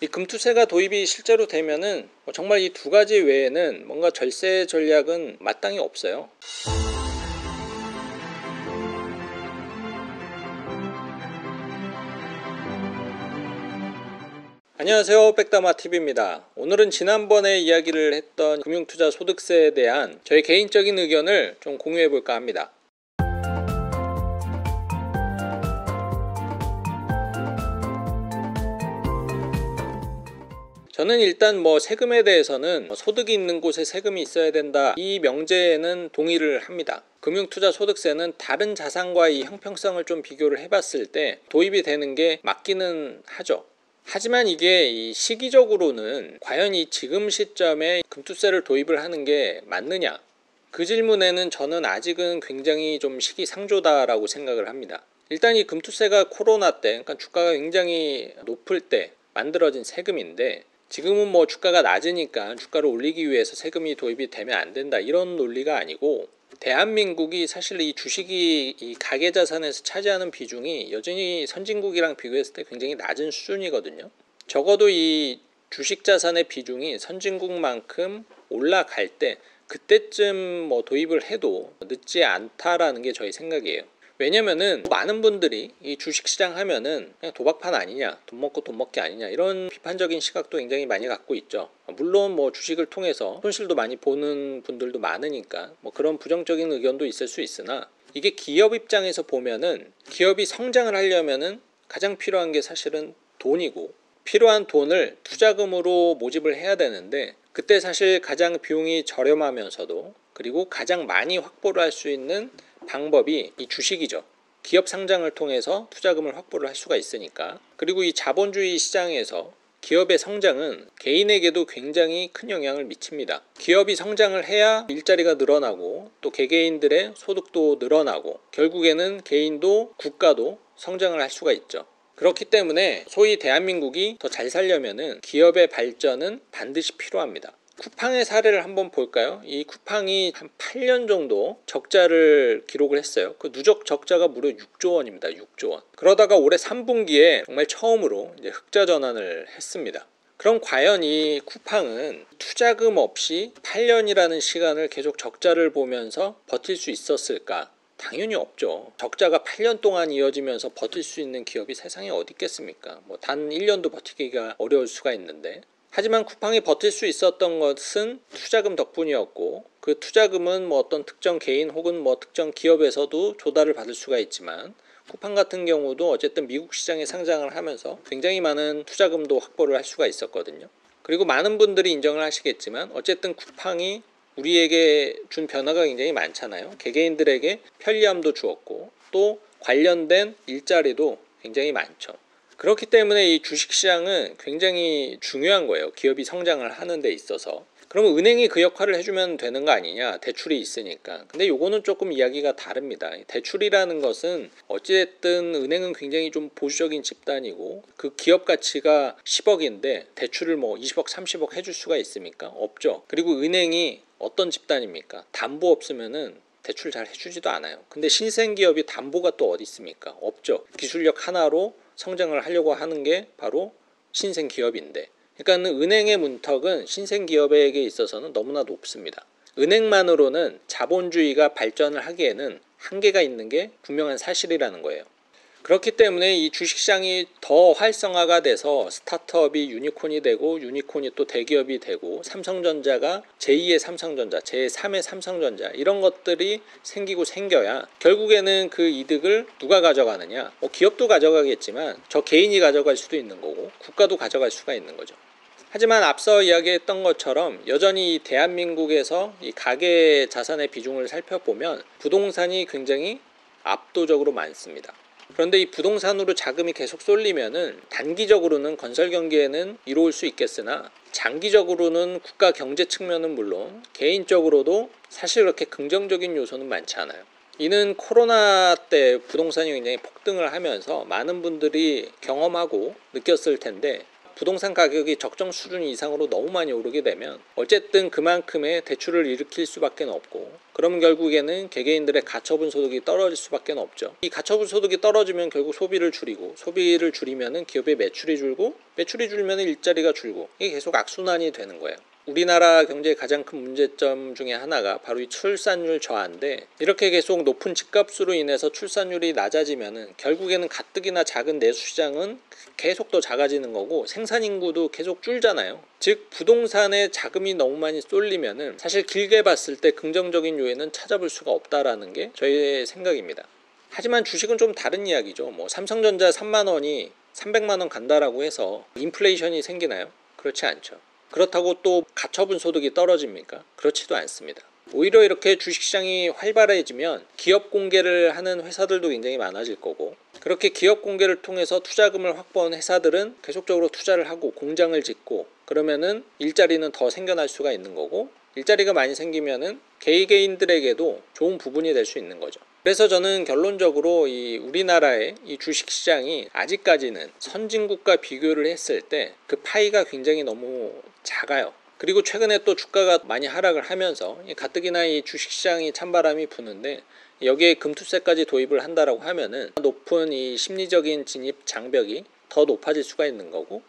이 금투세가 도입이 실제로 되면은 정말 이 두 가지 외에는 뭔가 절세 전략은 마땅히 없어요. 안녕하세요, 백다마TV입니다. 오늘은 지난번에 이야기를 했던 금융투자 소득세에 대한 저의 개인적인 의견을 좀 공유해 볼까 합니다. 저는 일단 세금에 대해서는 소득이 있는 곳에 세금이 있어야 된다, 이 명제에는 동의를 합니다. 금융투자 소득세는 다른 자산과의 형평성을 좀 비교를 해봤을 때 도입이 되는 게 맞기는 하죠. 하지만 이게 이 시기적으로는 과연 이 지금 시점에 금투세를 도입을 하는 게 맞느냐, 그 질문에는 저는 아직은 굉장히 좀 시기상조다라고 생각을 합니다. 일단 이 금투세가 코로나 때, 그러니까 주가가 굉장히 높을 때 만들어진 세금인데, 지금은 주가가 낮으니까 주가를 올리기 위해서 세금이 도입이 되면 안 된다, 이런 논리가 아니고, 대한민국이 사실 이 주식이 이 가계자산에서 차지하는 비중이 여전히 선진국이랑 비교했을 때 굉장히 낮은 수준이거든요. 적어도 이 주식자산의 비중이 선진국만큼 올라갈 때, 그때쯤 도입을 해도 늦지 않다라는 게 저희 생각이에요. 왜냐면은 많은 분들이 이 주식시장 하면은 그냥 도박판 아니냐, 돈 먹고 돈 먹기 아니냐, 이런 비판적인 시각도 굉장히 많이 갖고 있죠. 물론 주식을 통해서 손실도 많이 보는 분들도 많으니까 그런 부정적인 의견도 있을 수 있으나, 이게 기업 입장에서 보면은 기업이 성장을 하려면은 가장 필요한 게 사실은 돈이고, 필요한 돈을 투자금으로 모집을 해야 되는데, 그때 사실 가장 비용이 저렴하면서도 그리고 가장 많이 확보를 할 수 있는 방법이 이 주식이죠. 기업 상장을 통해서 투자금을 확보를 할 수가 있으니까. 그리고 이 자본주의 시장에서 기업의 성장은 개인에게도 굉장히 큰 영향을 미칩니다. 기업이 성장을 해야 일자리가 늘어나고, 또 개개인들의 소득도 늘어나고, 결국에는 개인도 국가도 성장을 할 수가 있죠. 그렇기 때문에 소위 대한민국이 더 잘 살려면은 기업의 발전은 반드시 필요합니다. 쿠팡의 사례를 한번 볼까요? 이 쿠팡이 한 8년 정도 적자를 기록을 했어요. 그 누적 적자가 무려 6조 원입니다. 6조 원. 그러다가 올해 3분기에 정말 처음으로 이제 흑자 전환을 했습니다. 그럼 과연 이 쿠팡은 투자금 없이 8년이라는 시간을 계속 적자를 보면서 버틸 수 있었을까? 당연히 없죠. 적자가 8년 동안 이어지면서 버틸 수 있는 기업이 세상에 어디 있겠습니까? 단 1년도 버티기가 어려울 수가 있는데, 하지만 쿠팡이 버틸 수 있었던 것은 투자금 덕분이었고, 그 투자금은 어떤 특정 개인 혹은 특정 기업에서도 조달을 받을 수가 있지만, 쿠팡 같은 경우도 어쨌든 미국 시장에 상장을 하면서 굉장히 많은 투자금도 확보를 할 수가 있었거든요. 그리고 많은 분들이 인정을 하시겠지만, 어쨌든 쿠팡이 우리에게 준 변화가 굉장히 많잖아요. 개개인들에게 편리함도 주었고, 또 관련된 일자리도 굉장히 많죠. 그렇기 때문에 이 주식시장은 굉장히 중요한 거예요. 기업이 성장을 하는 데 있어서. 그러면 은행이 그 역할을 해주면 되는 거 아니냐, 대출이 있으니까. 근데 요거는 조금 이야기가 다릅니다. 대출이라는 것은 어찌됐든 은행은 굉장히 좀 보수적인 집단이고, 그 기업 가치가 10억인데 대출을 20억 30억 해줄 수가 있습니까? 없죠. 그리고 은행이 어떤 집단입니까? 담보 없으면은 대출 잘 해주지도 않아요. 근데 신생기업이 담보가 또 어디 있습니까? 없죠. 기술력 하나로 성장을 하려고 하는 게 바로 신생기업인데, 그러니까 은행의 문턱은 신생기업에게 있어서는 너무나 높습니다. 은행만으로는 자본주의가 발전을 하기에는 한계가 있는 게 분명한 사실이라는 거예요. 그렇기 때문에 이 주식시장이 더 활성화가 돼서 스타트업이 유니콘이 되고, 유니콘이 또 대기업이 되고, 삼성전자가 제2의 삼성전자, 제3의 삼성전자, 이런 것들이 생기고 생겨야 결국에는 그 이득을 누가 가져가느냐, 기업도 가져가겠지만 저 개인이 가져갈 수도 있는 거고, 국가도 가져갈 수가 있는 거죠. 하지만 앞서 이야기했던 것처럼 여전히 대한민국에서 이 가계 자산의 비중을 살펴보면 부동산이 굉장히 압도적으로 많습니다. 그런데 이 부동산으로 자금이 계속 쏠리면은 단기적으로는 건설 경기에는 이로울 수 있겠으나, 장기적으로는 국가 경제 측면은 물론 개인적으로도 사실 그렇게 긍정적인 요소는 많지 않아요. 이는 코로나 때 부동산이 굉장히 폭등을 하면서 많은 분들이 경험하고 느꼈을 텐데, 부동산 가격이 적정 수준 이상으로 너무 많이 오르게 되면 어쨌든 그만큼의 대출을 일으킬 수밖에 없고, 그러면 결국에는 개개인들의 가처분 소득이 떨어질 수밖에 없죠. 이 가처분 소득이 떨어지면 결국 소비를 줄이고, 소비를 줄이면 기업의 매출이 줄고, 매출이 줄면 일자리가 줄고, 이게 계속 악순환이 되는 거예요. 우리나라 경제의 가장 큰 문제점 중에 하나가 바로 이 출산율 저하인데, 이렇게 계속 높은 집값으로 인해서 출산율이 낮아지면은 결국에는 가뜩이나 작은 내수시장은 계속 더 작아지는 거고, 생산인구도 계속 줄잖아요. 즉 부동산에 자금이 너무 많이 쏠리면은 사실 길게 봤을 때 긍정적인 요인은 찾아볼 수가 없다라는 게 저의 생각입니다. 하지만 주식은 좀 다른 이야기죠. 뭐 삼성전자 3만 원이 300만 원 간다라고 해서 인플레이션이 생기나요? 그렇지 않죠. 그렇다고 또 가처분 소득이 떨어집니까? 그렇지도 않습니다. 오히려 이렇게 주식시장이 활발해지면 기업 공개를 하는 회사들도 굉장히 많아질 거고, 그렇게 기업 공개를 통해서 투자금을 확보한 회사들은 계속적으로 투자를 하고 공장을 짓고, 그러면은 일자리는 더 생겨날 수가 있는 거고, 일자리가 많이 생기면은 개개인들에게도 좋은 부분이 될 수 있는 거죠. 그래서 저는 결론적으로 이 우리나라의 이 주식시장이 아직까지는 선진국과 비교를 했을 때 그 파이가 굉장히 너무 작아요. 그리고 최근에 또 주가가 많이 하락을 하면서 가뜩이나 이 주식시장이 찬바람이 부는데, 여기에 금투세까지 도입을 한다라고 하면은 높은 이 심리적인 진입 장벽이 더 높아질 수가 있는 거고,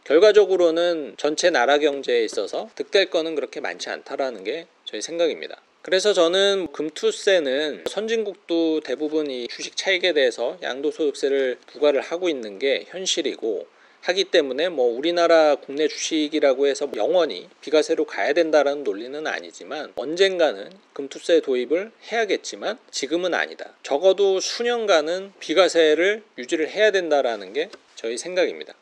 결과적으로는 전체 나라 경제에 있어서 득될 거는 그렇게 많지 않다라는 게 저희 생각입니다. 그래서 저는 금투세는 선진국도 대부분 이 주식 차익에 대해서 양도소득세를 부과를 하고 있는 게 현실이고, 하기 때문에 뭐 우리나라 국내 주식이라고 해서 영원히 비과세로 가야 된다라는 논리는 아니지만, 언젠가는 금투세 도입을 해야겠지만 지금은 아니다. 적어도 수년간은 비과세를 유지를 해야 된다라는 게 저희 생각입니다.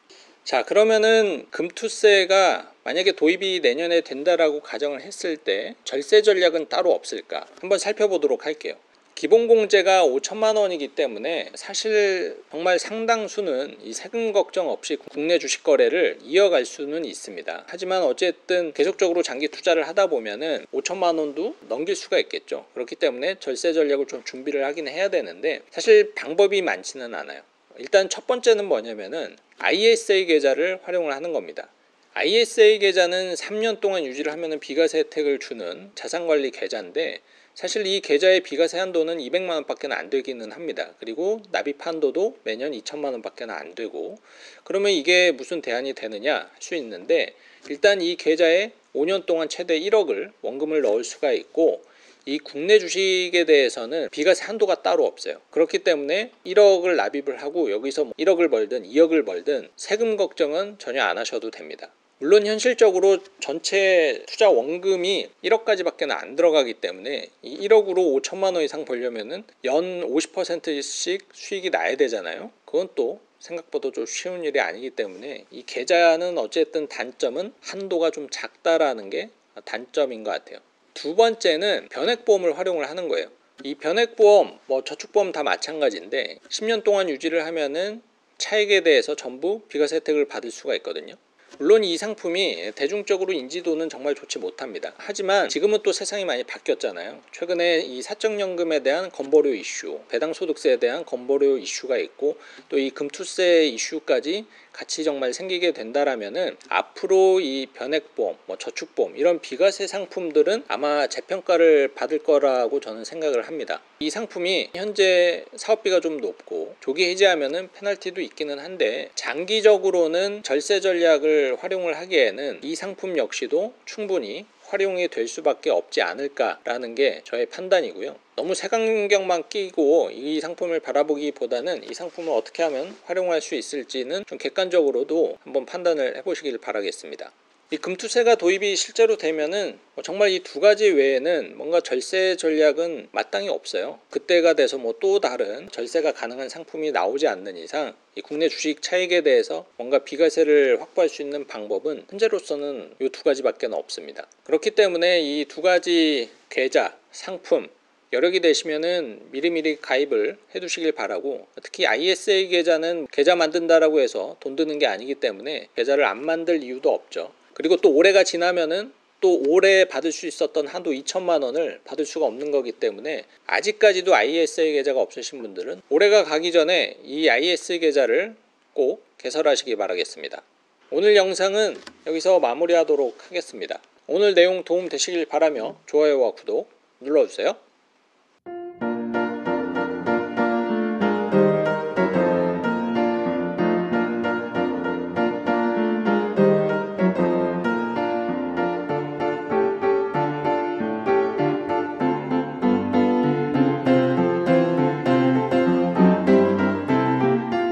자, 그러면은 금투세가 만약에 도입이 내년에 된다라고 가정을 했을 때 절세 전략은 따로 없을까? 한번 살펴보도록 할게요. 기본공제가 5천만 원이기 때문에 사실 정말 상당수는 이 세금 걱정 없이 국내 주식 거래를 이어갈 수는 있습니다. 하지만 어쨌든 계속적으로 장기 투자를 하다 보면은 5천만 원도 넘길 수가 있겠죠. 그렇기 때문에 절세 전략을 좀 준비를 하긴 해야 되는데, 사실 방법이 많지는 않아요. 일단 첫 번째는 뭐냐면은 ISA 계좌를 활용을 하는 겁니다. ISA 계좌는 3년 동안 유지를 하면은 비과세 혜택을 주는 자산관리 계좌인데, 사실 이 계좌의 비과세 한도는 200만 원밖에 안 되기는 합니다. 그리고 납입 한도도 매년 2천만 원밖에 안 되고, 그러면 이게 무슨 대안이 되느냐 할 수 있는데, 일단 이 계좌에 5년 동안 최대 1억을 원금을 넣을 수가 있고, 이 국내 주식에 대해서는 비과세 한도가 따로 없어요. 그렇기 때문에 1억을 납입을 하고 여기서 1억을 벌든 2억을 벌든 세금 걱정은 전혀 안 하셔도 됩니다. 물론 현실적으로 전체 투자 원금이 1억까지밖에 안 들어가기 때문에 이 1억으로 5천만 원 이상 벌려면은 연 50%씩 수익이 나야 되잖아요. 그건 또 생각보다 좀 쉬운 일이 아니기 때문에 이 계좌는 어쨌든 단점은 한도가 좀 작다라는 게 단점인 것 같아요. 두 번째는 변액보험을 활용을 하는 거예요. 이 변액보험, 저축보험 다 마찬가지인데 10년 동안 유지를 하면은 차익에 대해서 전부 비과세 혜택을 받을 수가 있거든요. 물론 이 상품이 대중적으로 인지도는 정말 좋지 못합니다. 하지만 지금은 또 세상이 많이 바뀌었잖아요. 최근에 이 사적연금에 대한 건보료 이슈, 배당소득세에 대한 건보료 이슈가 있고, 또 이 금투세 이슈까지 같이 정말 생기게 된다라면은 앞으로 이 변액보험, 저축보험 이런 비과세 상품들은 아마 재평가를 받을 거라고 저는 생각을 합니다. 이 상품이 현재 사업비가 좀 높고 조기 해지하면은 페널티도 있기는 한데, 장기적으로는 절세 전략을 활용을 하기에는 이 상품 역시도 충분히 활용이 될 수밖에 없지 않을까라는 게 저의 판단이고요. 너무 색안경만 끼고 이 상품을 바라보기보다는 이 상품을 어떻게 하면 활용할 수 있을지는 좀 객관적으로도 한번 판단을 해보시길 바라겠습니다. 이 금투세가 도입이 실제로 되면은 정말 이 두 가지 외에는 뭔가 절세 전략은 마땅히 없어요. 그때가 돼서 또 다른 절세가 가능한 상품이 나오지 않는 이상 이 국내 주식 차익에 대해서 뭔가 비과세를 확보할 수 있는 방법은 현재로서는 이 두 가지밖에 없습니다. 그렇기 때문에 이 두 가지 계좌, 상품 여력이 되시면은 미리미리 가입을 해두시길 바라고, 특히 ISA 계좌는 계좌 만든다라고 해서 돈 드는 게 아니기 때문에 계좌를 안 만들 이유도 없죠. 그리고 또 올해가 지나면은 또 올해 받을 수 있었던 한도 2천만 원을 받을 수가 없는 거기 때문에, 아직까지도 ISA 계좌가 없으신 분들은 올해가 가기 전에 이 ISA 계좌를 꼭 개설하시기 바라겠습니다. 오늘 영상은 여기서 마무리하도록 하겠습니다. 오늘 내용 도움 되시길 바라며 좋아요와 구독 눌러주세요.